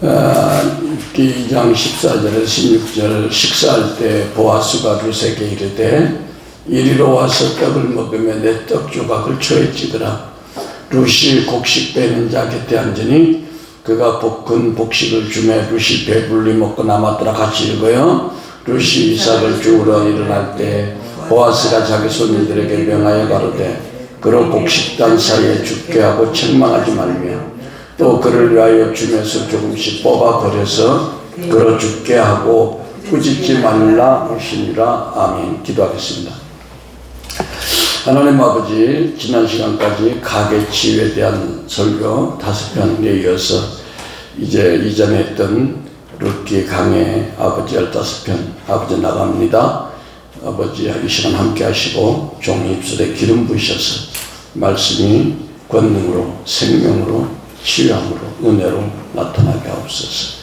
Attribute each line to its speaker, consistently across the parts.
Speaker 1: 2장 14절에서 16절 식사할 때 보아스가 룻에게 이르되 이리로 와서 떡을 먹으며 내 떡 조각을 초에 찌더라. 룻이 곡식 빼는 자 곁에 앉으니 그가 볶은 곡식을 주매 룻이 배불리 먹고 남았더라. 같이 읽어요. 룻이 이삭을 주우러 일어날 때 보아스가 자기 손님들에게 명하여 가로되 그로 곡식단 사이에 죽게 하고 책망하지 말며 또 그를 위하여 주면서 조금씩 뽑아 버려서 그로 죽게 하고 꾸짖지 말라 하시니라. 아멘. 기도하겠습니다. 하나님 아버지, 지난 시간까지 가계 치유에 대한 설교 5편에 이어서 이제 이전에 했던 룻기 강해 아버지 15편 아버지 나갑니다. 아버지 이 시간 함께 하시고 종의 입술에 기름 부으셔서 말씀이 권능으로 생명으로 치유함으로 은혜로 나타나게 하옵소서.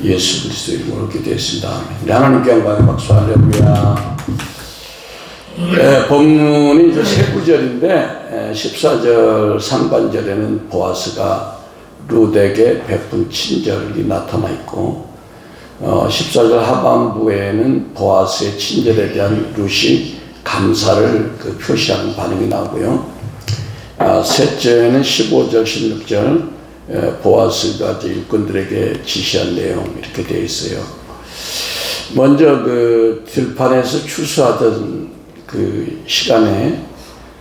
Speaker 1: 예수 그리스도 이름으로 기도했습니다. 아멘. 하나님께 영광의 박수. 할렐루야. 본문이 이제 세 구절인데 14절 상반절에는 보아스가 룻에게 베푼 친절이 나타나 있고 14절 하반부에는 보아스의 친절에 대한 룻이 감사를 표시하는 반응이 나오고요. 셋째는 15절 16절 보아스가 일꾼들에게 지시한 내용 이렇게 되어 있어요. 먼저 들판에서 추수하던 시간에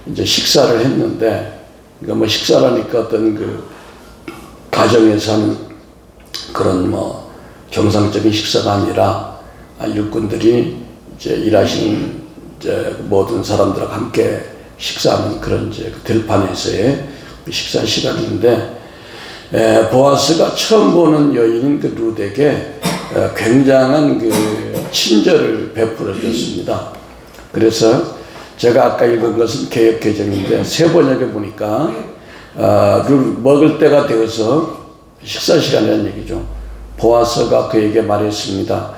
Speaker 1: 이제 식사를 했는데, 그러니까 식사라니까 어떤 가정에서 하는 그런 정상적인 식사가 아니라 일꾼들이 이제 일하시는 이제 모든 사람들과 함께 식사하는 그런 이제 들판에서의 식사 시간인데, 보아스가 처음 보는 여인인 룻에게 굉장한 친절을 베풀어 줬습니다. 그래서 제가 아까 읽은 것은 개역개정인데 새 번역에 보니까 먹을 때가 되어서 식사 시간이라는 얘기죠. 보아스가 그에게 말했습니다.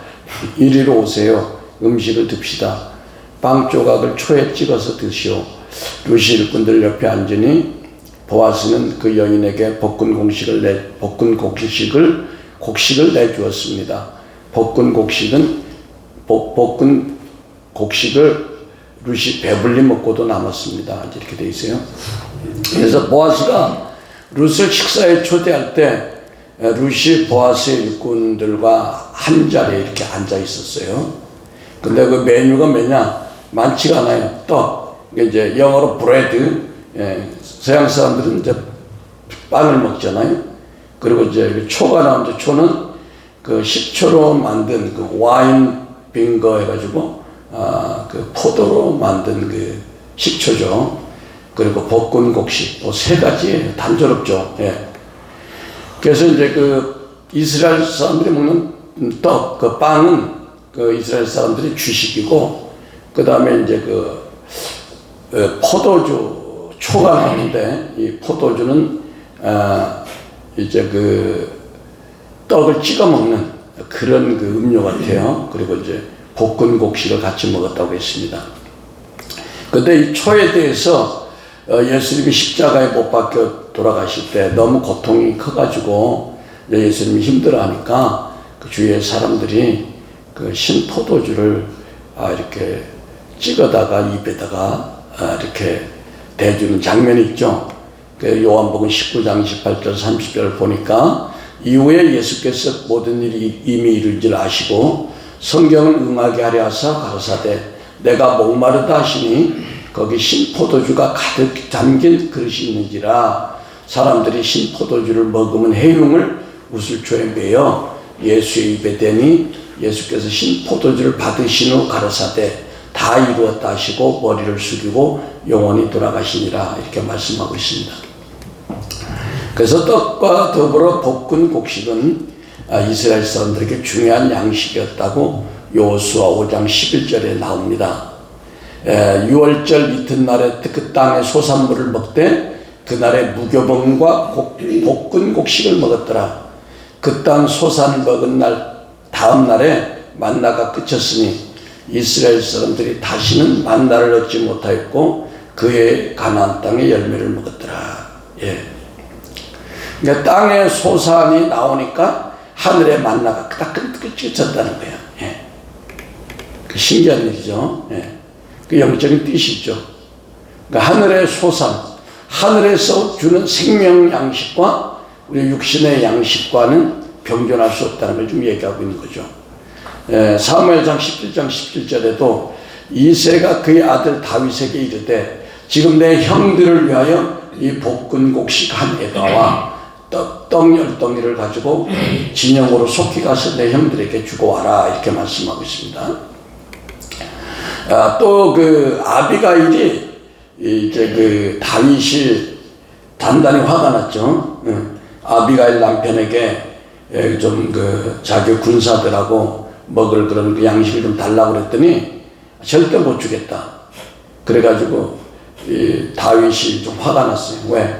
Speaker 1: 이리로 오세요. 음식을 듭시다. 빵 조각을 초에 찍어서 드시오. 룻이 일꾼들 옆에 앉으니 보아스는 그 여인에게 볶은 곡식을 내주었습니다. 볶은 곡식을 룻이 배불리 먹고도 남았습니다. 이렇게 돼 있어요. 그래서 보아스가 룻을 식사에 초대할 때 룻이 보아스의 일꾼들과 한 자리에 이렇게 앉아 있었어요. 근데 그 메뉴가 뭐냐? 많지가 않아요. 떡. 이제 영어로 브레드. 서양 사람들은 이제 빵을 먹잖아요. 그리고 이제 초가 나오는데 초는 식초로 만든 와인 빙거 해가지고 포도로 만든 식초죠. 그리고 볶은 곡식, 세 가지 단조롭죠. 그래서 이제 이스라엘 사람들이 먹는 떡, 빵은 이스라엘 사람들이 주식이고, 그 다음에 이제 포도주, 초가 나오는데, 이 포도주는, 이제 떡을 찍어 먹는 그런 음료 같아요. 그리고 이제 볶은 곡식을 같이 먹었다고 했습니다. 근데 이 초에 대해서 예수님이 십자가에 못 박혀 돌아가실 때 너무 고통이 커가지고 예수님이 힘들어하니까 주위의 사람들이 신포도주를 이렇게 찍어다가 입에다가 이렇게 대주는 장면이 있죠. 요한복음 19장 18절 30절을 보니까 이후에 예수께서 모든 일이 이미 이룰 줄 아시고 성경을 응하게 하려 하사 가로사대 내가 목마르다 하시니 거기 신포도주가 가득 담긴 그릇이 있는지라. 사람들이 신포도주를 먹으면 해흉을 우슬초에 매어 예수의 입에 대니 예수께서 신포도주를 받으신 후 가로사대 다 이루었다 하시고 머리를 숙이고 영원히 돌아가시니라. 이렇게 말씀하고 있습니다. 그래서 떡과 더불어 볶은 곡식은 이스라엘 사람들에게 중요한 양식이었다고 여호수아 5장 11절에 나옵니다. 6월절 이튿날에 그 땅의 소산물을 먹되 그날에 무교병과 볶은 곡식을 먹었더라. 그 땅 소산을 먹은 날 다음 날에 만나가 그쳤으니 이스라엘 사람들이 다시는 만나를 얻지 못하였고 그의 가나안 땅의 열매를 먹었더라. 그러니까 땅에 소산이 나오니까 하늘의 만나가 끄덕끄덕 찢어졌다는 거예요. 예. 그 신기한 일이죠. 예. 그 영적인 뜻이죠. 그러니까 하늘의 소산, 하늘에서 주는 생명 양식과 우리 육신의 양식과는 병존할 수 없다는 걸 좀 얘기하고 있는 거죠. 사무엘상 17장 17절에도 이새가 그의 아들 다윗에게 이르되 지금 내 형들을 위하여 이 볶은곡식 한 에바와 떡 10덩이를 가지고 진영으로 속히 가서 내 형들에게 주고 와라, 이렇게 말씀하고 있습니다. 또 그 아비가일이 이제 그 다윗이 단단히 화가 났죠. 아비가일 남편에게 좀 그 자기 군사들하고 먹을 그런 그 양식을 좀 달라고 그랬더니 절대 못 주겠다. 그래가지고 이 다윗이 좀 화가 났어요. 왜?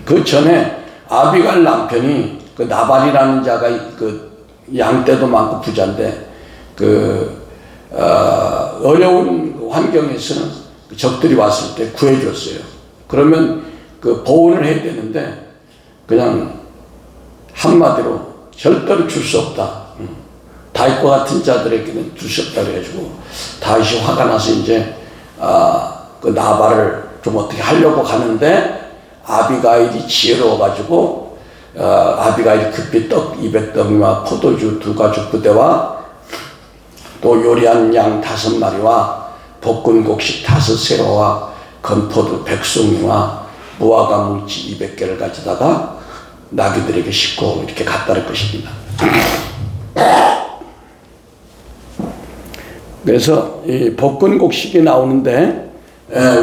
Speaker 1: 그 전에 아비가일 남편이 그 나발이라는 자가 그 양떼도 많고 부자인데 어려운 환경에서는 적들이 왔을 때 구해줬어요. 그러면 그 보온을 해야 되는데 그냥 한마디로 절대로 줄 수 없다. 다윗과 같은 자들에게는 줄 수 없다 그래가지고 다윗이 화가 나서 이제 그 나발을 좀 어떻게 하려고 가는데 아비가일이 지혜로워가지고 아비가일이 급히 떡 200덩이와 포도주 2가죽 부대와 또 요리한 양 5마리와 볶은 곡식 5세로와 건포도 100송이와 무화과 뭉치 200개를 가져다가 나귀들에게 싣고 이렇게 갔다는 것입니다. 그래서 이 볶은 곡식이 나오는데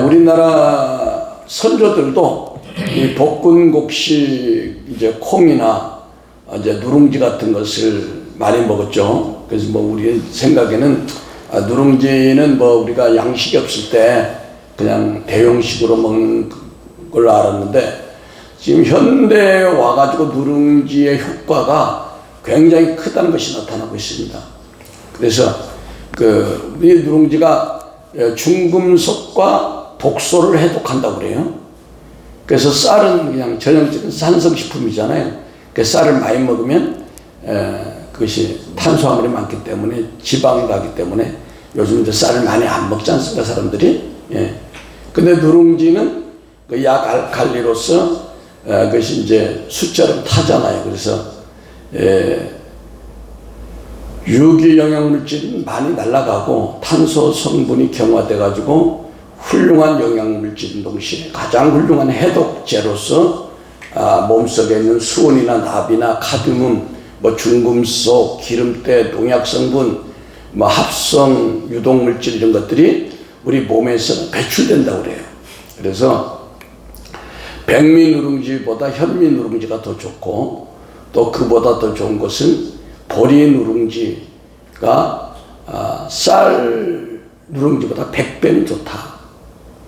Speaker 1: 우리나라 선조들도 이 볶은 곡식 이제 콩이나 이제 누룽지 같은 것을 많이 먹었죠. 그래서 뭐 우리 생각에는 누룽지는 뭐 우리가 양식이 없을 때 그냥 대용식으로 먹는 걸로 알았는데 지금 현대에 와가지고 누룽지의 효과가 굉장히 크다는 것이 나타나고 있습니다. 그래서 이 누룽지가 중금속과 독소를 해독한다고 그래요. 그래서 쌀은 그냥 전형적인 산성식품이잖아요. 그 쌀을 많이 먹으면 그것이 탄수화물이 많기 때문에 지방이 가기 때문에 요즘 이제 쌀을 많이 안 먹지 않습니까, 사람들이? 예. 근데 누룽지는 그 약 알칼리로서 그것이 이제 숯처럼 타잖아요. 그래서 유기 영양물질이 많이 날아가고 탄소 성분이 경화돼 가지고 훌륭한 영양물질인 동시에 가장 훌륭한 해독제로서 몸속에 있는 수은이나 납이나 카드뮴, 뭐 중금속, 기름때, 농약성분, 뭐 합성 유독물질 이런 것들이 우리 몸에서 배출된다고 그래요. 그래서 백미 누룽지보다 현미 누룽지가 더 좋고 또 그보다 더 좋은 것은 보리 누룽지가 쌀 누룽지보다 100배는 좋다.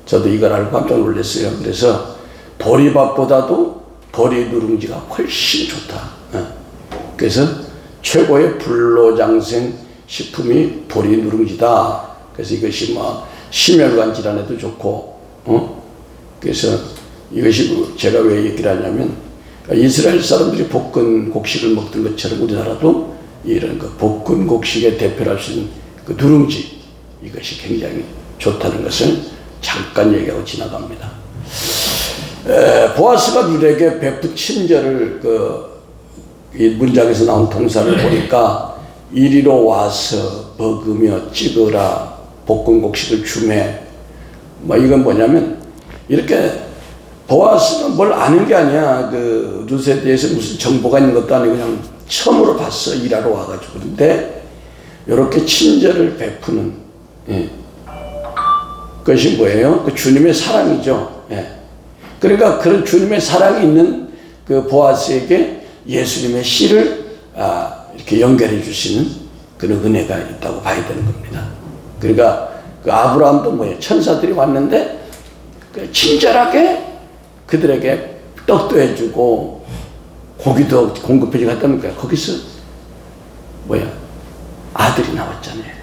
Speaker 1: 저도 이걸 알고 깜짝 놀랐어요. 그래서 보리밥보다도 보리 누룽지가 훨씬 좋다. 그래서 최고의 불로장생 식품이 보리 누룽지다. 그래서 이것이 뭐 심혈관 질환에도 좋고, 그래서 이것이 제가 왜 얘기를 하냐면 이스라엘 사람들이 볶은 곡식을 먹던 것처럼 우리나라도 이런 그 볶은 곡식의 대표를 할 수 있는 그 누룽지, 이것이 굉장히 좋다는 것을 잠깐 얘기하고 지나갑니다. 보아스가 룻에게 베푼 친절을 이 문장에서 나온 동사를 보니까 이리로 와서 먹으며 찍으라 볶은 곡식을 주매, 뭐 이건 뭐냐면 이렇게 보아스는 뭘 아는 게 아니야. 그 룻에 대해서 무슨 정보가 있는 것도 아니고 그냥 처음으로 봤어, 일하러 와가지고. 근데 이렇게 친절을 베푸는 그것이 뭐예요? 그 주님의 사랑이죠. 그러니까 그런 주님의 사랑이 있는 그 보아스에게 예수님의 씨를 이렇게 연결해 주시는 그런 은혜가 있다고 봐야 되는 겁니다. 그러니까 그 아브라함도 뭐예요? 천사들이 왔는데 그 친절하게 그들에게 떡도 해주고 고기도 공급해 갔다니까 거기서 뭐야? 아들이 나왔잖아요.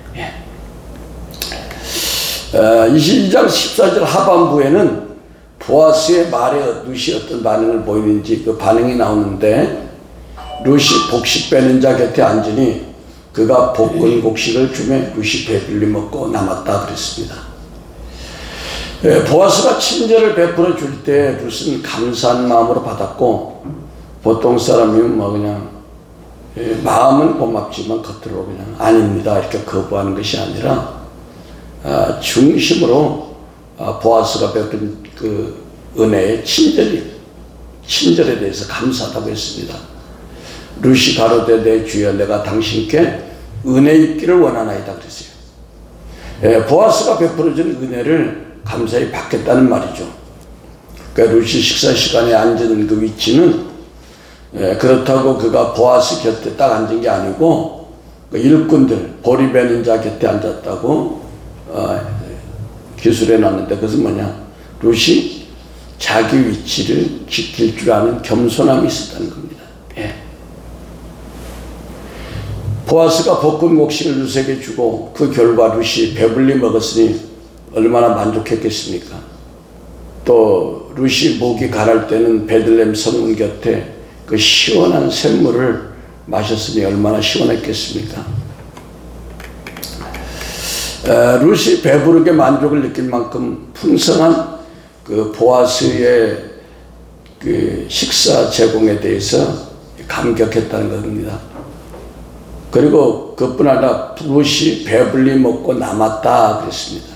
Speaker 1: 22장 14절 하반부에는 보아스의 말에 어떤 반응을 보이는지 그 반응이 나오는데 룻이 곡식 빼는 자 곁에 앉으니 그가 볶은 곡식을 주매 룻이 배불리 먹고 남았다 그랬습니다. 보아스가 친절을 베풀어 줄 때 룻은 감사한 마음으로 받았고, 보통 사람이면 뭐 그냥 마음은 고맙지만 겉으로 그냥 아닙니다 이렇게 거부하는 것이 아니라 중심으로 보아스가 베푼 그 은혜의 친절에 대해서 감사하다고 했습니다. 룻이 가로되 내 주여 내가 당신께 은혜 입기를 원하나이다 그랬어요. 보아스가 베풀어준 은혜를 감사히 받겠다는 말이죠. 그러니까 룻이 식사 시간에 앉은 그 위치는 그렇다고 그가 보아스 곁에 딱 앉은 게 아니고 그 일꾼들 보리 베는 자 곁에 앉았다고 기술해 놨는데, 그것은 뭐냐, 룻이 자기 위치를 지킬 줄 아는 겸손함이 있었다는 겁니다. 보아스가 볶은 곡식을 룻에게 주고 그 결과 룻이 배불리 먹었으니 얼마나 만족했겠습니까? 또 룻이 목이 가랄 때는 베들레헴 성문 곁에 그 시원한 샘물을 마셨으니 얼마나 시원했겠습니까? 룻이 배부르게 만족을 느낄 만큼 풍성한 그 보아스의 그 식사 제공에 대해서 감격했다는 겁니다. 그리고 그뿐 아니라 룻이 배불리 먹고 남았다 그랬습니다.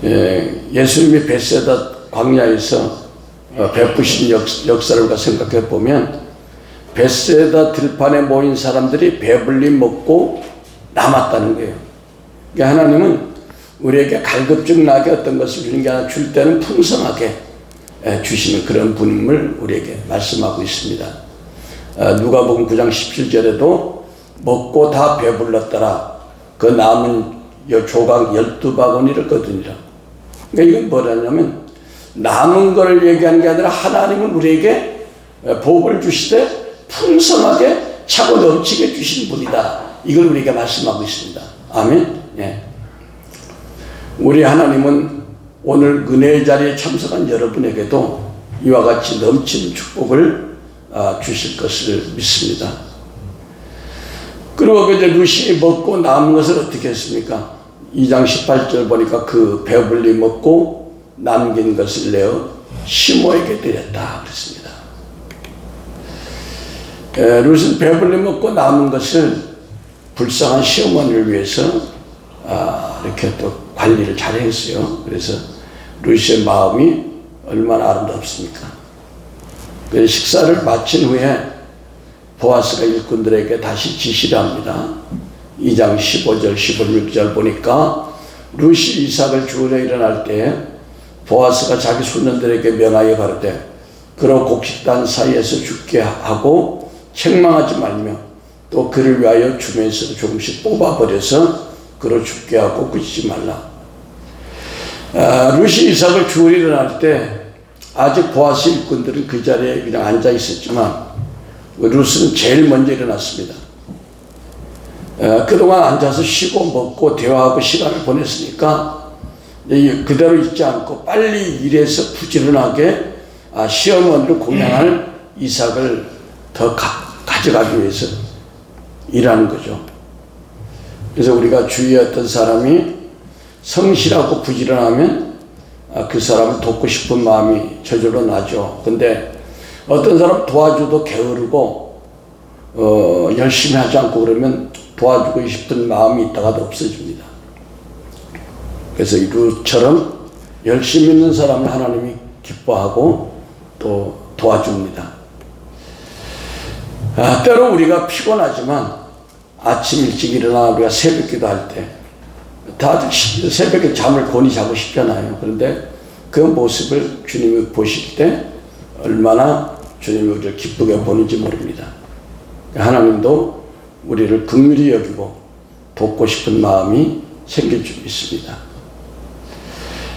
Speaker 1: 예수님이 벳세다 광야에서 베푸신 역사를 우리가 생각해 보면 벳세다 들판에 모인 사람들이 배불리 먹고 남았다는 거예요. 그러니까 하나님은 우리에게 갈급증나게 어떤 것을 주는 게 아니라 줄 때는 풍성하게 주시는 그런 분임을 우리에게 말씀하고 있습니다. 누가복음 9장 17절에도 먹고 다 배불렀더라. 그 남은 조각 12바구니를 거두니라. 그러니까 이건 뭐라냐면 남은 걸 얘기하는 게 아니라 하나님은 우리에게 복을 주시되 풍성하게 차고 넘치게 주신 분이다. 이걸 우리에게 말씀하고 있습니다. 아멘. 우리 하나님은 오늘 은혜의 자리에 참석한 여러분에게도 이와 같이 넘치는 축복을 주실 것을 믿습니다. 그리고 이제 룻이 먹고 남은 것을 어떻게 했습니까? 2장 18절 보니까 그 배불리 먹고 남긴 것을 내어 시모에게 드렸다 그랬습니다. 룻은 배불리 먹고 남은 것을 불쌍한 시어머니를 위해서 이렇게 또 관리를 잘 했어요. 그래서 룻의 마음이 얼마나 아름답습니까? 그래서 식사를 마친 후에 보아스가 일꾼들에게 다시 지시를 합니다. 2장 15절 16절 보니까 룻이 이삭을 주우려 일어날 때 보아스가 자기 소년들에게 명하여 가로되 그로 곡식단 사이에서 죽게 하고 책망하지 말며 또 그를 위하여 주면서 조금씩 뽑아버려서 그로 죽게 하고 끄지지 말라. 룻이 이삭을 주우려 일어날 때 아직 보아스 일꾼들은 그 자리에 그냥 앉아 있었지만 룻은 제일 먼저 일어났습니다. 그동안 앉아서 쉬고 먹고 대화하고 시간을 보냈으니까 그대로 있지 않고 빨리 일해서 부지런하게 시어머니를 공양할 이삭을 더 가져가기 위해서 일하는 거죠. 그래서 우리가 주위에 어떤 사람이 성실하고 부지런하면 그 사람을 돕고 싶은 마음이 저절로 나죠. 근데 어떤 사람 도와줘도 게으르고 열심히 하지 않고 그러면 도와주고 싶은 마음이 있다가도 없어집니다. 그래서 이 룻처럼 열심히 있는 사람을 하나님이 기뻐하고 또 도와줍니다. 때로 우리가 피곤하지만 아침 일찍 일어나 우리가 새벽기도 할 때 다들 새벽에 잠을 곤히 자고 싶잖아요. 그런데 그 모습을 주님이 보실 때 얼마나 주님이 우리를 기쁘게 보는지 모릅니다. 하나님도 우리를 긍휼히 여기고 돕고 싶은 마음이 생길 줄 믿습니다.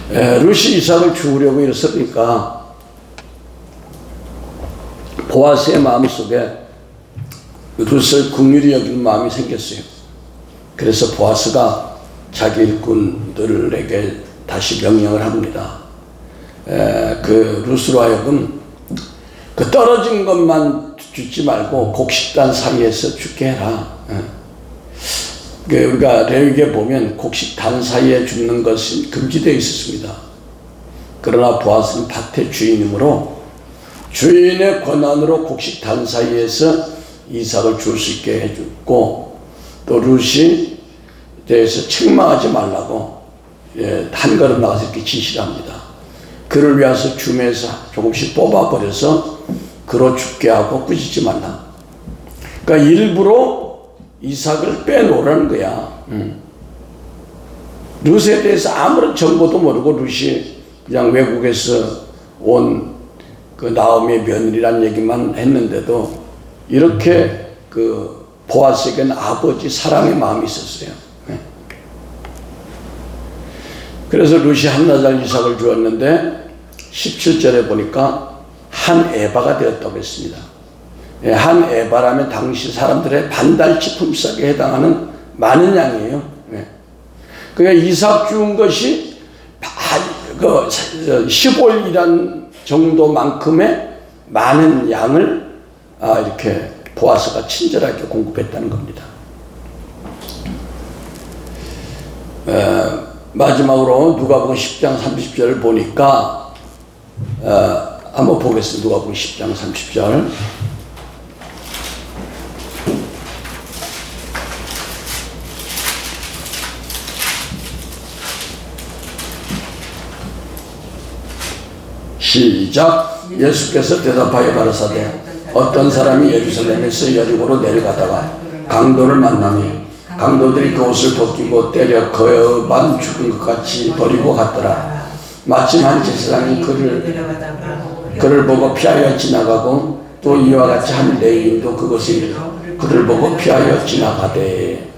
Speaker 1: 룻이 이삭을 주우려고 일어서니까 보아스의 마음속에 룻을 긍휼히 여기는 마음이 생겼어요. 그래서 보아스가 자기 일꾼들에게 다시 명령을 합니다. 그 룻으로 하여금 그 떨어진 것만 죽지 말고 곡식단 사이에서 죽게 해라. 우리가 레위기에 보면 곡식단 사이에 죽는 것은 금지되어 있었습니다. 그러나 보아스는 밭의 주인이므로 주인의 권한으로 곡식단 사이에서 이삭을 줄 수 있게 해줬고, 또 룻이 대해서 책망하지 말라고 한 걸음 나가서 이렇게 지시를 합니다. 그를 위해서 줌에서 조금씩 뽑아버려서 그로 죽게 하고 꾸짖지 말라. 그러니까 일부러 이삭을 빼놓으라는 거야. 룻에 대해서 아무런 정보도 모르고 룻이 그냥 외국에서 온 그 나오미의 며느리란 얘기만 했는데도 이렇게 그 보아스에게는 아버지 사랑의 마음이 있었어요. 그래서 룻이 한나절 이삭을 주었는데 17절에 보니까 한 에바가 되었다고 했습니다. 한 에바라면 당시 사람들의 반달치 품삯에 해당하는 많은 양이에요. 그러니까 이삭 준 것이 15일이란 정도만큼의 많은 양을 이렇게 보아스가 친절하게 공급했다는 겁니다. 마지막으로 누가복음 10장 30절을 보니까 한번 보겠습니다. 누가복음 10장 30절. 시작. 예수께서 대답하여 가라사대 어떤 사람이 예루살렘에서 여리고로 내려가다가 강도를 만나니 강도들이 그 옷을 벗기고 때려 거반 죽은 것 같이 버리고 갔더라. 마침 한 제사장이 그를 보고 피하여 지나가고 또 이와 같이 한 레위인도 그것을 그를 보고 피하여 지나가되.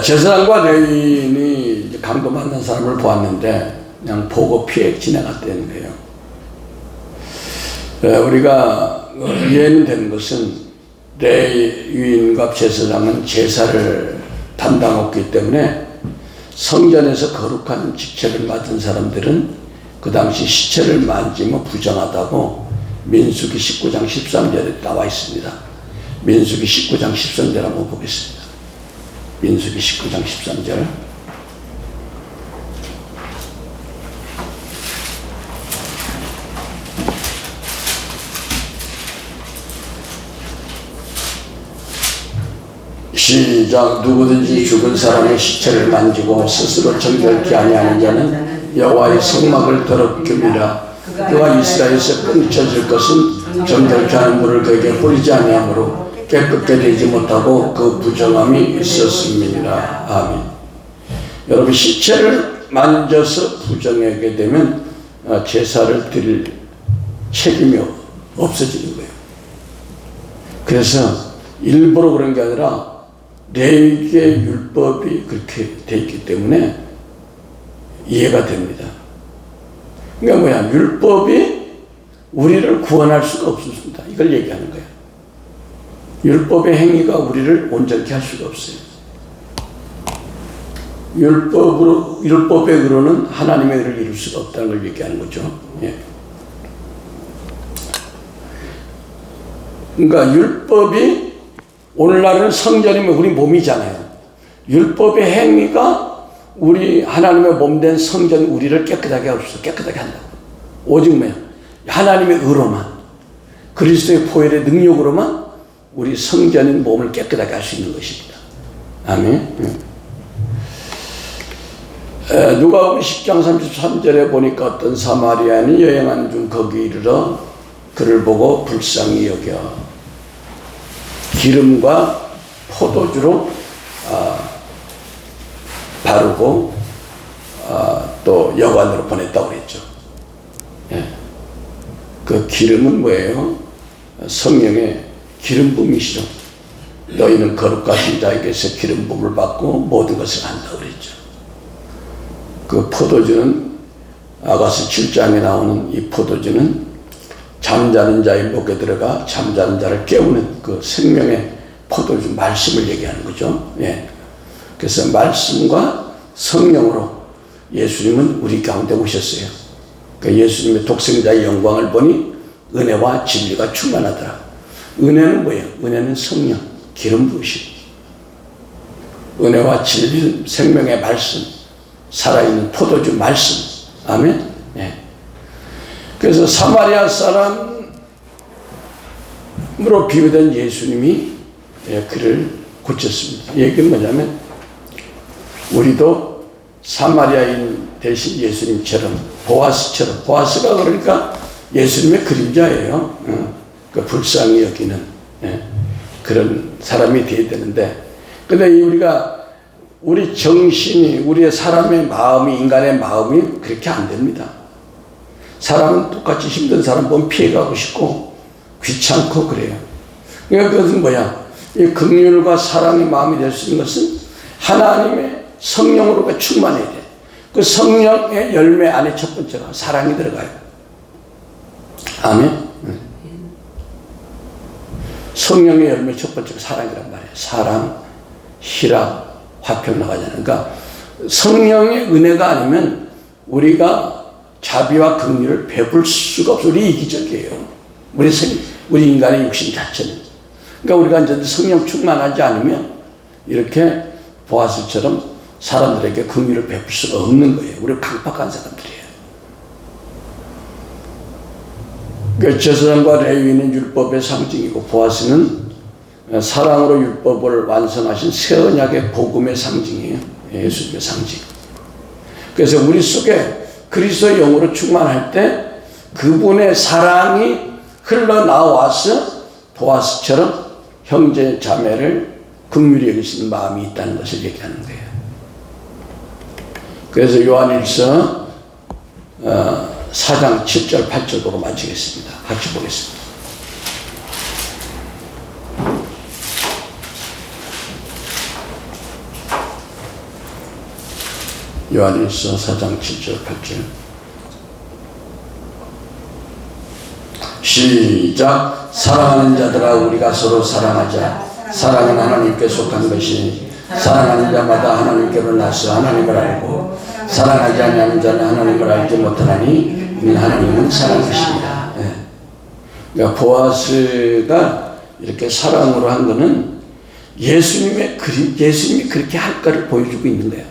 Speaker 1: 제사장과 레위인이 강도 만난 사람을 보았는데 그냥 보고 피해 지나갔다는 거예요. 우리가 이해는 되는 것은 레위인과 제사장은 제사를 담당했기 때문에 성전에서 거룩한 직책을 맡은 사람들은 그 당시 시체를 만지면 부정하다고 민수기 19장 13절에 나와 있습니다. 민수기 19장 13절 한번 보겠습니다. 민수기 19장 13절. 시작. 누구든지 죽은 사람의 시체를 만지고 스스로 정결케 아니하는 자는 여호와의 성막을 더럽게 미라. 그가 이스라엘에서 끊쳐질 것은 정결케 하는 물을 그에게 뿌리지 아니하므로 깨끗게 되지 못하고 그 부정함이 있었음이니라. 아멘. 여러분, 시체를 만져서 부정하게 되면 제사를 드릴 책임이 없어지는 거예요. 그래서 일부러 그런 게 아니라 레위기의 율법이 그렇게 돼 있기 때문에 이해가 됩니다. 그러니까 뭐야, 율법이 우리를 구원할 수가 없습니다. 이걸 얘기하는 거예요. 율법의 행위가 우리를 온전케 할 수가 없어요. 율법의 의로는 하나님의 의를 이룰 수가 없다는 걸 얘기하는 거죠. 그러니까 율법이 오늘날은 성전이면 우리 몸이잖아요. 율법의 행위가 우리 하나님의 몸된 성전 우리를 깨끗하게 한다고. 오직 뭐야? 하나님의 의로만, 그리스도의 보혈의 능력으로만 우리 성전인 몸을 깨끗하게 할 수 있는 것입니다. 아멘. 누가복음 10장 33절에 보니까 어떤 사마리아인이 여행하는 중 거기 이르러 그를 보고 불쌍히 여겨 기름과 포도주로 바르고 또 여관으로 보냈다고 그랬죠. 그 기름은 뭐예요? 성령의 기름 부음이시죠. 너희는 거룩하신 자에게서 기름 부음을 받고 모든 것을 한다고 그랬죠. 그 포도주는 아가서 7장에 나오는 이 포도주는 잠자는 자의 목에 들어가 잠자는 자를 깨우는 그 생명의 포도주 말씀을 얘기하는 거죠. 그래서 말씀과 성령으로 예수님은 우리 가운데 오셨어요. 그러니까 예수님의 독생자의 영광을 보니 은혜와 진리가 충만하더라. 은혜는 뭐예요? 은혜는 성령, 기름 부으심. 은혜와 진리, 생명의 말씀, 살아있는 포도주 말씀. 아멘. 네. 그래서 사마리아 사람으로 비유된 예수님이 그를 고쳤습니다. 이 얘기는 뭐냐면 우리도 사마리아인 대신 예수님처럼 보아스처럼, 보아스가 그러니까 예수님의 그림자예요. 그 불쌍히 여기는 그런 사람이 되어야 되는데, 근데 우리 정신이, 우리의 사람의 마음이, 인간의 마음이 그렇게 안 됩니다. 사람은 똑같이 힘든 사람 보면 피해가고 싶고 귀찮고 그래요. 그러니까 그것은 뭐야? 이 긍휼과 사랑의 마음이 될 수 있는 것은 하나님의 성령으로가 충만해야 돼. 그 성령의 열매 안에 첫 번째가 사랑이 들어가요. 아멘. 성령의 열매 첫 번째가 사랑이란 말이에요. 사랑, 희락, 화평 나가잖아요. 그러니까 성령의 은혜가 아니면 우리가 자비와 긍휼을 베풀 수가 없어. 우리 이기적이에요. 우리 인간의 육신 자체는. 그러니까 우리가 이제 성령 충만하지 않으면 이렇게 보아스처럼 사람들에게 긍휼을 베풀 수가 없는 거예요. 우리 강팍한 사람들이에요. 그 제사장과 레위인은 율법의 상징이고 보아스는 사랑으로 율법을 완성하신 새 언약의 복음의 상징이에요. 예수님의 상징. 그래서 우리 속에 그리스도의 영으로 충만할 때 그분의 사랑이 흘러나와서 보아스처럼 형제 자매를 긍휼히 여기시는 마음이 있다는 것을 얘기하는 거예요. 그래서 요한일서 4장 7절 8절로 마치겠습니다. 같이 보겠습니다. 요한일서 4장 7절 8절 시작. 사랑하는 자들아 우리가 서로 사랑하자. 사랑은 하나님께 속한 것이 사랑하는 자마다 하나님께로 나서 하나님을 알고 사랑하지 않는 자는 하나님을 알지 못하나니 이는 하나님은 사랑이십니다. 네. 그러니까 보아스가 이렇게 사랑으로 한 거는 예수님이 그렇게 할 거를 보여주고 있는 거야.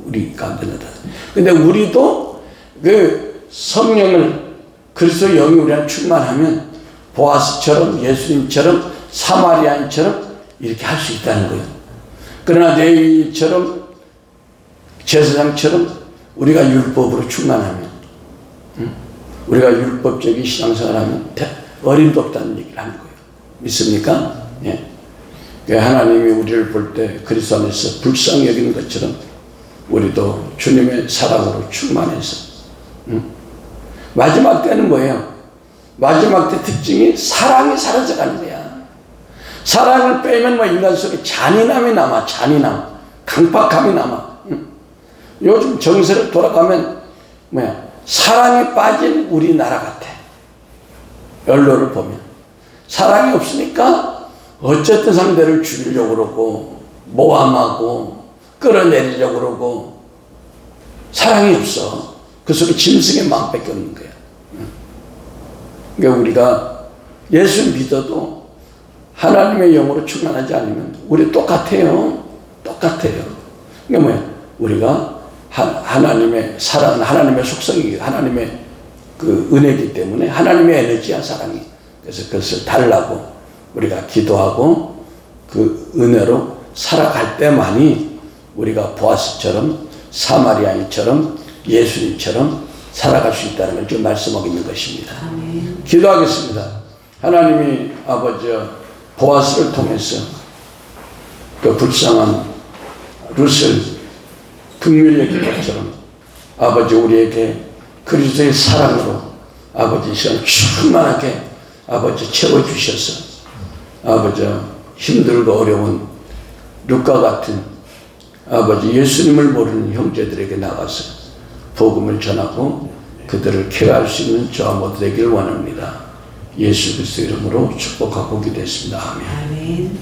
Speaker 1: 우리 가운데 나타나. 근데 우리도 그 성령을 그리스도의 영이 우리한테 충만하면 보아스처럼 예수님처럼 사마리아인처럼 이렇게 할 수 있다는 거예요. 그러나 레위처럼 제사장처럼 우리가 율법으로 충만하면, 우리가 율법적인 신앙생활하면 어림도 없다는 얘기를 하는 거예요. 믿습니까? 예. 하나님이 우리를 볼 때 그리스도 안에서 불쌍히 여기는 것처럼 우리도 주님의 사랑으로 충만해서 마지막 때는 뭐예요? 마지막 때 특징이 사랑이 사라져가는 거야. 사랑을 빼면 뭐 인간 속에 잔인함이 남아. 잔인함, 강팍함이 남아. 요즘 정세를 돌아가면 뭐야? 사랑이 빠진 우리나라 같아. 언론을 보면 사랑이 없으니까 어쨌든 상대를 죽이려고 그러고 모함하고 끌어내리려고 그러고 사랑이 없어. 그 속에 짐승의 마음밖에 없는 거야. 그러니까 우리가 예수 믿어도 하나님의 영으로 충만하지 않으면 우리 똑같아요. 똑같아요. 그러니까 뭐야? 우리가 하나님의 사랑은 하나님의 속성이 하나님의 그 은혜이기 때문에 하나님의 에너지야 사랑이. 그래서 그것을 달라고 우리가 기도하고 그 은혜로 살아갈 때만이 우리가 보아스처럼 사마리아인처럼 예수님처럼 살아갈 수 있다는 걸 좀 말씀하고 있는 것입니다. 아멘. 기도하겠습니다. 하나님이 아버지 보아스를 통해서 그 불쌍한 룻을 긍휼히 여긴 것처럼 아버지 우리에게 그리스도의 사랑으로 아버지 시간 충만하게 아버지 채워주셔서 아버지 힘들고 어려운 룻과 같은 아버지 예수님을 모르는 형제들에게 나가서 복음을 전하고 그들을 케어할 수 있는 저와 모두 되기를 원합니다. 예수 그리스도 이름으로 축복하고 기도했습니다. 아멘.